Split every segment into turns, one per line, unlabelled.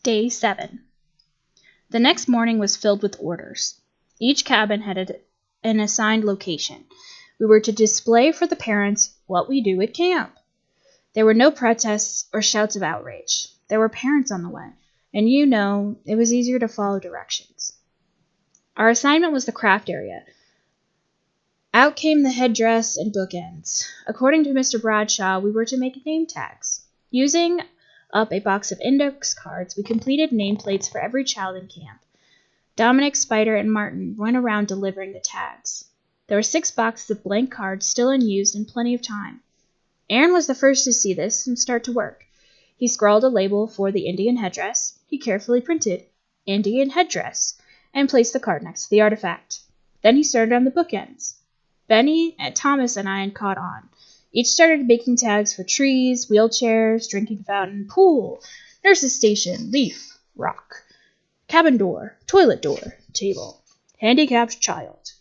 Day 7. The next morning was filled with orders. Each cabin had an assigned location. We were to display for the parents what we do at camp. There were no protests or shouts of outrage. There were parents on the way, and it was easier to follow directions. Our assignment was the craft area. Out came the headdress and bookends. According to Mr. Bradshaw, we were to make name tags. Using up a box of index cards, we completed nameplates for every child in camp. Dominic, Spider, and Martin went around delivering the tags. There were 6 boxes of blank cards still unused and plenty of time. Aaron was the first to see this and start to work. He scrawled a label for the Indian headdress. He carefully printed Indian headdress and placed the card next to the artifact. Then he started on the bookends. Benny, Thomas, and I caught on. Each started making tags for trees, wheelchairs, drinking fountain, pool, nurse's station, leaf, rock, cabin door, toilet door, table, handicapped child.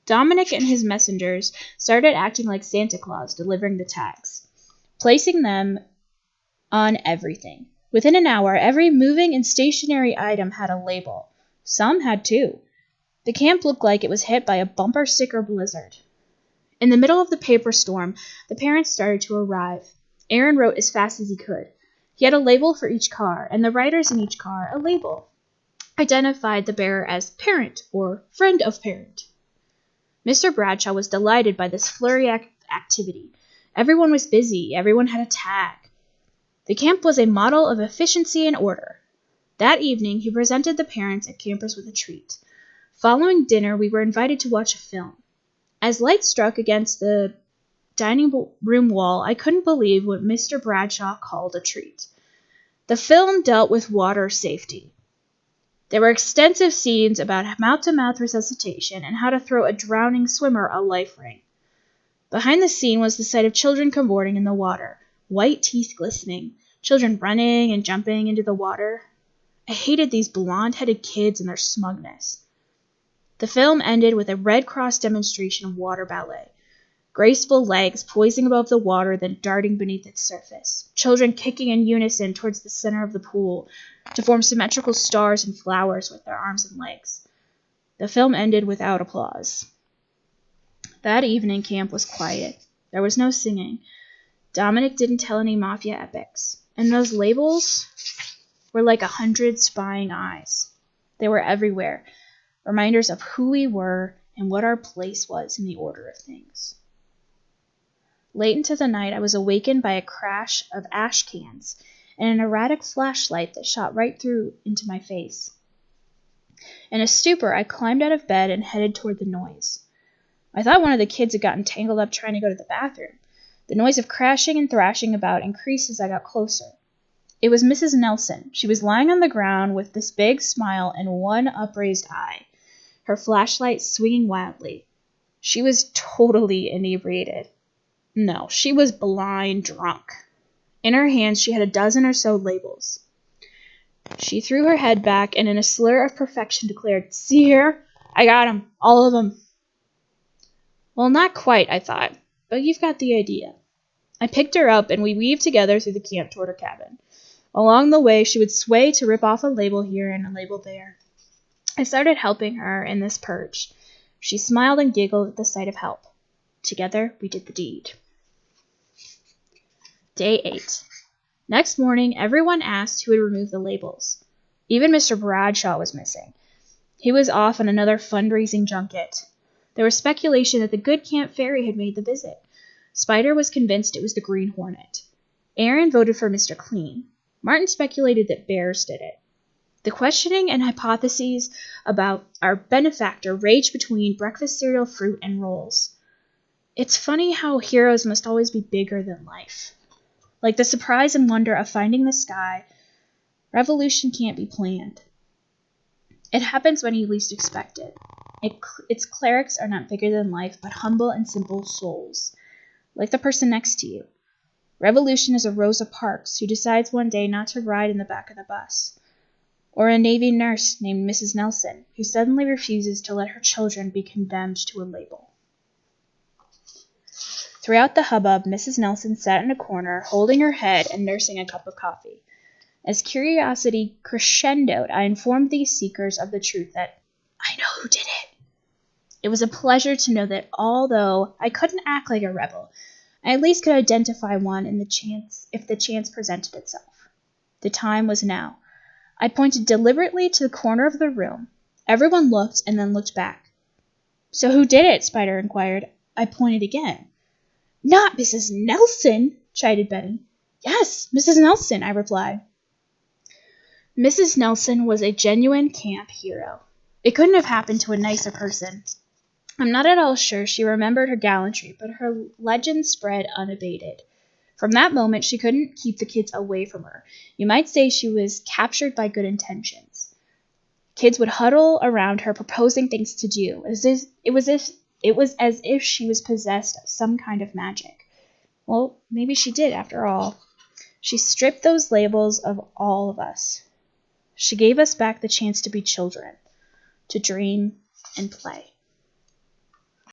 Dominic and his messengers started acting like Santa Claus delivering the tags, placing them on everything. Within an hour, every moving and stationary item had a label. Some had 2. The camp looked like it was hit by a bumper sticker blizzard. In the middle of the paper storm, the parents started to arrive. Aaron wrote as fast as he could. He had a label for each car, and the writers in each car a label identified the bearer as parent or friend of parent. Mr. Bradshaw was delighted by this flurry of activity. Everyone was busy. Everyone had a tag. The camp was a model of efficiency and order. That evening, he presented the parents and campers with a treat. Following dinner, we were invited to watch a film. As light struck against the dining room wall, I couldn't believe what Mr. Bradshaw called a treat. The film dealt with water safety. There were extensive scenes about mouth-to-mouth resuscitation and how to throw a drowning swimmer a life ring. Behind the scene was the sight of children cavorting in the water, white teeth glistening, children running and jumping into the water. I hated these blonde-headed kids and their smugness. The film ended with a Red Cross demonstration of water ballet. Graceful legs poising above the water, then darting beneath its surface. Children kicking in unison towards the center of the pool to form symmetrical stars and flowers with their arms and legs. The film ended without applause. That evening, camp was quiet. There was no singing. Dominic didn't tell any mafia epics. And those labels were like 100 spying eyes. They were everywhere. Reminders of who we were and what our place was in the order of things. Late into the night, I was awakened by a crash of ash cans and an erratic flashlight that shot right through into my face. In a stupor, I climbed out of bed and headed toward the noise. I thought one of the kids had gotten tangled up trying to go to the bathroom. The noise of crashing and thrashing about increased as I got closer. It was Mrs. Nelson. She was lying on the ground with this big smile and one upraised eye, her flashlight swinging wildly. She was totally inebriated. No, she was blind drunk. In her hands, she had a dozen or so labels. She threw her head back and in a slur of perfection declared, "See here? I got 'em, all of 'em." Well, not quite, I thought, but you've got the idea. I picked her up and we weaved together through the camp toward her cabin. Along the way, she would sway to rip off a label here and a label there. I started helping her in this purge. She smiled and giggled at the sight of help. Together, we did the deed. Day 8. Next morning, everyone asked who had removed the labels. Even Mr. Bradshaw was missing. He was off on another fundraising junket. There was speculation that the Good Camp Fairy had made the visit. Spider was convinced it was the Green Hornet. Aaron voted for Mr. Clean. Martin speculated that bears did it. The questioning and hypotheses about our benefactor raged between breakfast cereal, fruit, and rolls. It's funny how heroes must always be bigger than life. Like the surprise and wonder of finding the sky, revolution can't be planned. It happens when you least expect it. Its clerics are not bigger than life, but humble and simple souls, like the person next to you. Revolution is a Rosa Parks who decides one day not to ride in the back of the bus, or a Navy nurse named Mrs. Nelson who suddenly refuses to let her children be condemned to a label. Throughout the hubbub, Mrs. Nelson sat in a corner, holding her head and nursing a cup of coffee. As curiosity crescendoed, I informed these seekers of the truth that I know who did it. It was a pleasure to know that although I couldn't act like a rebel, I at least could identify one if the chance presented itself. The time was now. I pointed deliberately to the corner of the room. Everyone looked and then looked back. So who did it? Spider inquired. I pointed again. Not Mrs. Nelson, chided Betty. Yes, Mrs. Nelson, I replied. Mrs. Nelson was a genuine camp hero. It couldn't have happened to a nicer person. I'm not at all sure she remembered her gallantry, but her legend spread unabated. From that moment, she couldn't keep the kids away from her. You might say she was captured by good intentions. Kids would huddle around her, proposing things to do, it was as if she was possessed of some kind of magic. Well, maybe she did, after all. She stripped those labels of all of us. She gave us back the chance to be children, to dream and play.